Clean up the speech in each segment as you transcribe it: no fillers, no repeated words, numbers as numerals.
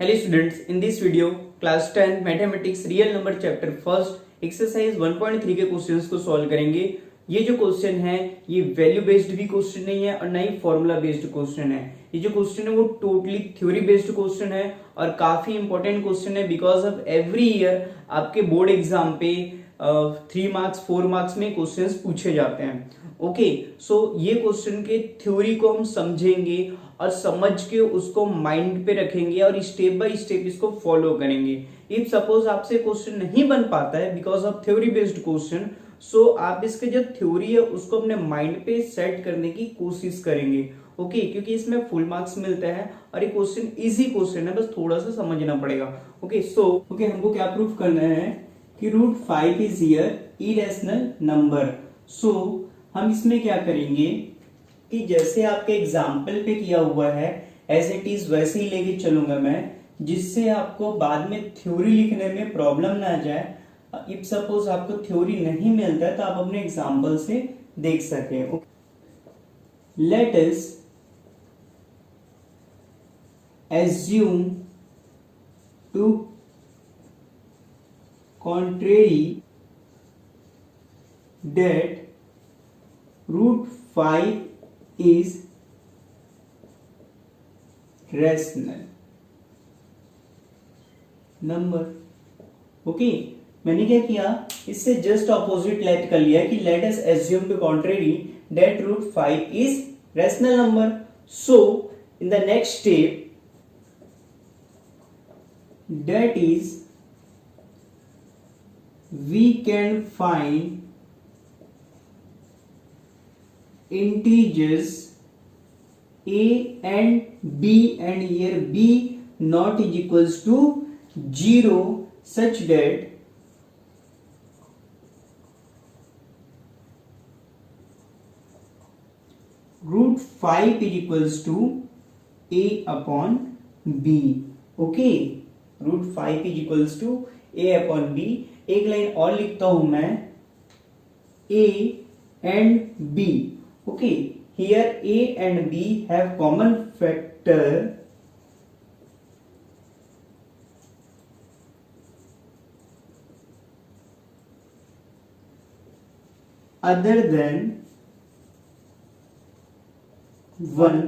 Hello students, in this video class 10 mathematics real number chapter first exercise 1.3 के questions को solve करेंगे। ये जो क्वेश्चन है ये वैल्यू बेस्ड भी क्वेश्चन नहीं है और ना ही फॉर्मूला बेस्ड क्वेश्चन है। ये जो क्वेश्चन है वो टोटली थ्योरी बेस्ड क्वेश्चन है और काफी इंपॉर्टेंट क्वेश्चन है बिकॉज ऑफ एवरी ईयर आपके बोर्ड एग्जाम पे 3 मार्क्स 4 मार्क्स में क्वेश्चंस पूछे जाते हैं। ओके सो ये क्वेश्चन के थ्योरी को हम समझेंगे और समझ के उसको माइंड पे रखेंगे और स्टेप बाय स्टेप इसको फॉलो करेंगे। इफ सपोज आपसे क्वेश्चन नहीं बन पाता है because of theory based question, so आप इसके जो थ्योरी है उसको अपने माइंड पे सेट करने की कोशिश करेंगे। ओके क्योंकि इसमें फुल मार्क्स मिलते हैं और ये क्वेश्चन इजी क्वेश्चन है, बस थोड़ा सा समझना पड़ेगा। ओके सो हमको क्या प्रूफ करना है कि √5 इज हियर इरेशनल नंबर। सो हम इसमें क्या करेंगे कि जैसे आपके एग्जाम्पल पे किया हुआ है एज इट इज वैसे ही लेके चलूंगा मैं, जिससे आपको बाद में थ्योरी लिखने में प्रॉब्लम ना आ जाए। इफ सपोज आपको थ्योरी नहीं मिलता है तो आप अपने एग्जाम्पल से देख सके। Let us assume to contrary that √5 is rational number। Okay मैंने क्या किया, इससे जस्ट ऑपोजिट लेट कर लिया कि let us assume to contrary that √5 is rational number। so in the next step, that is we can find integers a and b, and here b not is equals to 0 such that √5 is equals to a upon b। Okay √5 is equals to a upon b। एक line और लिखता हूं मैं, a and b। okay here a and b have common factor other than 1,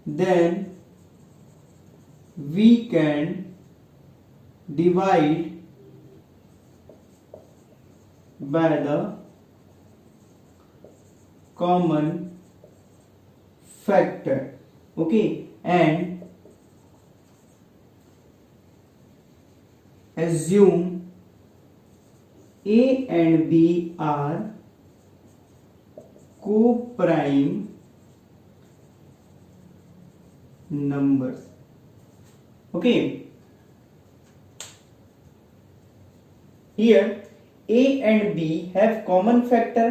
then we can divide by the common factor। okay and assume a and b are co-prime numbers। okay here a and b have common factor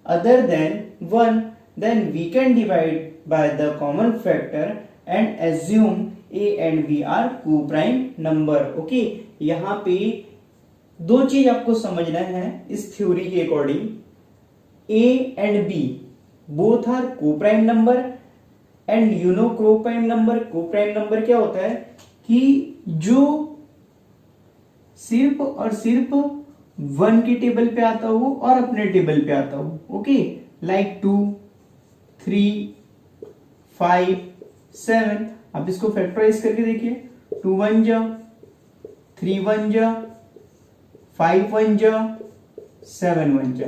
other than 1, then we can divide by the common factor and assume a and b are co-prime number। okay यहाँ पे दो चीज आपको समझना है इस theory के according. a and b both are co-prime number and you know co-prime number क्या होता है कि जो सिर्फ और सिर्फ 1 की टेबल पे आता हो और अपने टेबल पे आता हो। Okay like 2, 3, 5, 7। आप इसको फैक्टराइज करके देखिए, 2 1 जा, 3 1 जा, 5 1 जा, 7 1 जा।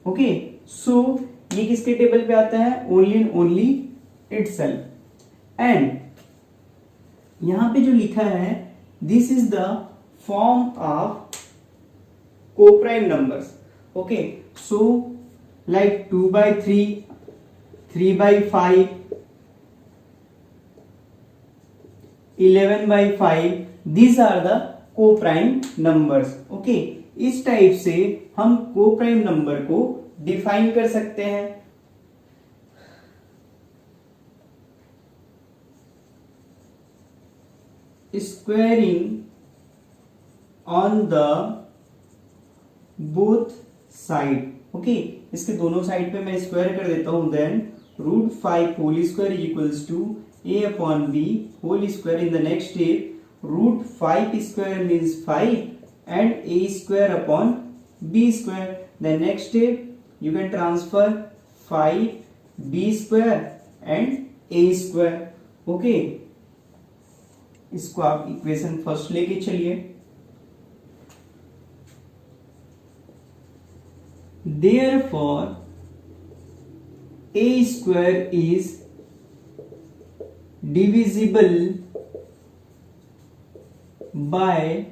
ओके सो ये किसके टेबल पे आता है, only and only itself. And यहां पे जो लिखा है this is the form of co-prime numbers। okay so like 2/3, 3/5, 11/5, these are the co-prime numbers। okay इस टाइप से हम co-prime number को डिफाइन कर सकते हैं। squaring on the both side। Okay इसके दोनों साइड पे मैं स्क्वायर कर देता हूं, then √5 whole square is equals to a upon b whole square. In the next step root 5 square means 5 and a square upon b square. The next step you can transfer 5 b square and a square. Okay, इसको आप equation first लेके चलिए. Therefore a square is divisible by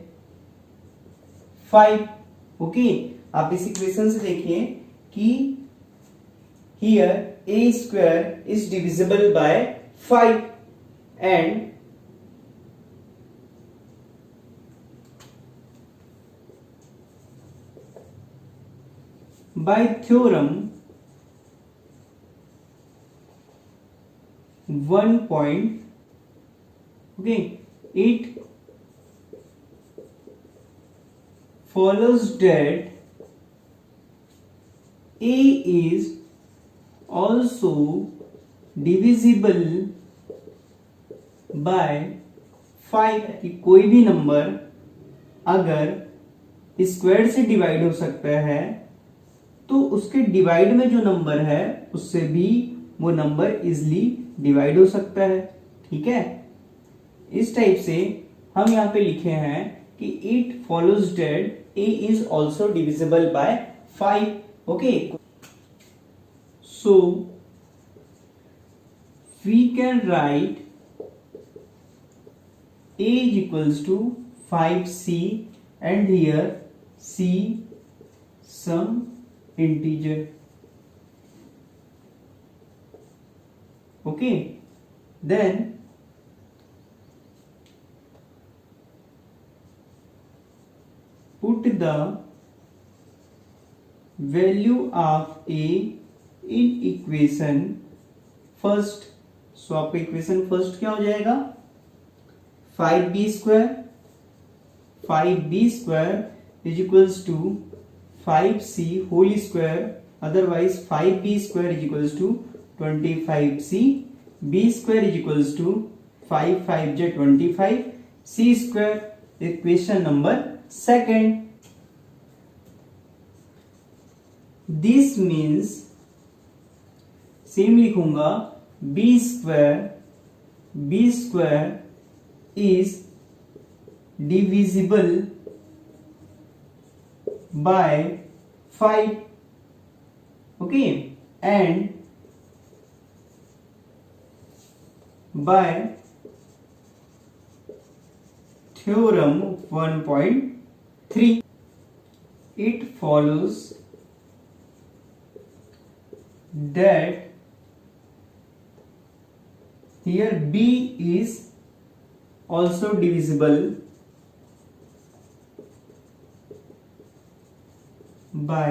5. Okay, आप इस equation से देखिए कि here a square is divisible by 5 and by theorem 1 point, okay, it follows that a is also divisible by 5. कि कोई भी नंबर अगर स्क्वायर से डिवाइड हो सकता है तो उसके डिवाइड में जो नंबर है उससे भी वो नंबर इजिली डिवाइड हो सकता है. ठीक है, इस टाइप से हम यहां पे लिखे हैं कि it follows that a is also divisible by 5. Okay, so we can write a is equals to 5c and here c some integer. Okay, then put the value of a in equation first. So आपका equation first क्या हो जाएगा? 5b square is equals to 5c whole square, otherwise 5b square is equals to 25c, b square is equals to 5 5 j 25, c square. Equation number second. This means same लिखूंगा b square is divisible by 5. Okay, and by theorem 1.3 it follows that here b is also divisible by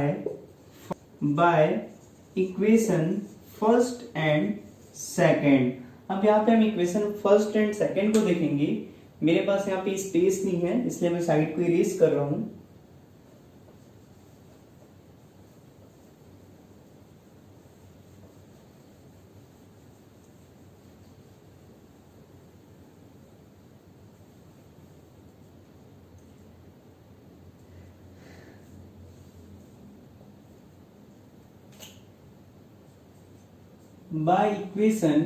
equation first and second. अब यहाँ पे हम equation first and second को देखेंगे. मेरे पास यहाँ पे स्पेस नहीं है इसलिए मैं साइड को इरेज कर रहा हूं. By equation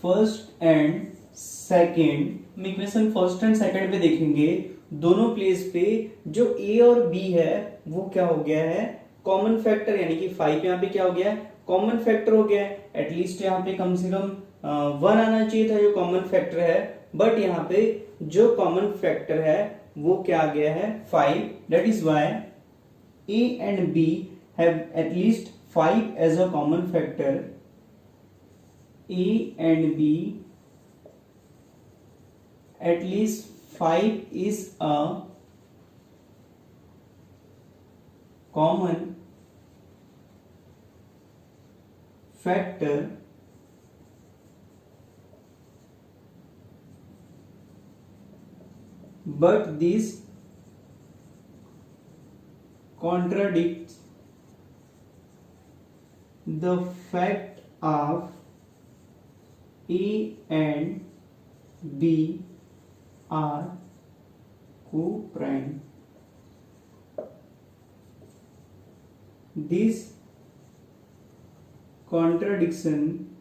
first and second. हम इक्वेशन फर्स्ट एंड सेकेंड पे देखेंगे. दोनों प्लेस पे जो a और b है वो क्या हो गया है? कॉमन फैक्टर, यानी कि 5 यहाँ पे क्या हो गया है? कॉमन फैक्टर हो गया है. एटलीस्ट यहाँ पे कम से कम 1 आना चाहिए था जो कॉमन फैक्टर है, बट यहाँ पे जो कॉमन फैक्टर है वो क्या आ गया है? 5. That is why a and b have at least 5 as a common factor. A and B at least 5 is a common factor, but this contradicts the fact of A and B are co-prime. This contradiction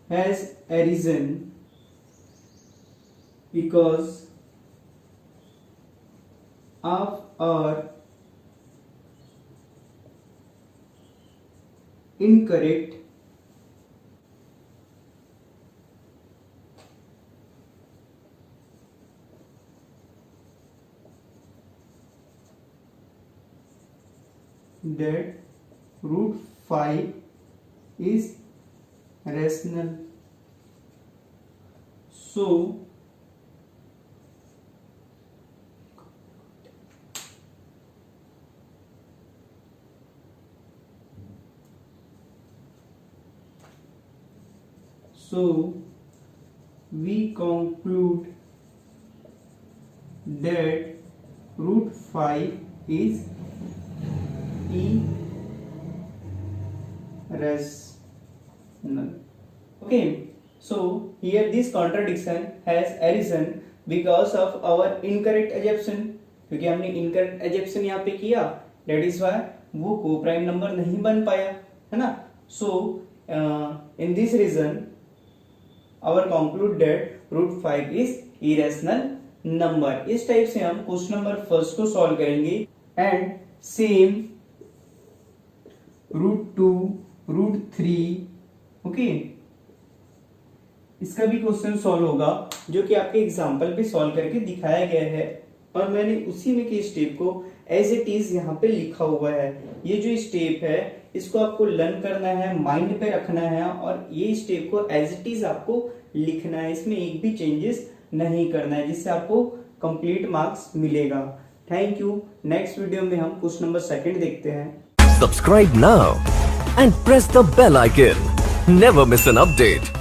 has arisen because of our incorrect that root 5 is rational. So we conclude that root 5 is irrational. Okay, so here this contradiction has arisen because of our incorrect assumption. क्योंकि हमने incorrect assumption यहाँ पे किया, that is why वो co-prime number नहीं बन पाया, है ना. So in this reason our conclude that root 5 is irrational number. इस टाइप से हम क्वेश्चन नंबर फर्स्ट को सॉल्व करेंगे. And same root 2, root 3, okay, इसका भी क्वेश्चन सॉल्व होगा जो कि आपके एग्जांपल पे सॉल्व करके दिखाया गया है. और मैंने उसी में के स्टेप को एज इट इज यहाँ पे लिखा हुआ है. ये जो स्टेप है इसको आपको लर्न करना है, माइंड पे रखना है और ये स्टेप को एज इट इज आपको लिखना है. इसमें एक भी चेंजेस नहीं करना है, जिससे आपको कंप्लीट मार्क्स मिलेगा. Thank you. नेक्स्ट वीडियो में हम क्वेश्चन नंबर 2 देखते हैं. Subscribe now and press the bell icon. Never miss an update.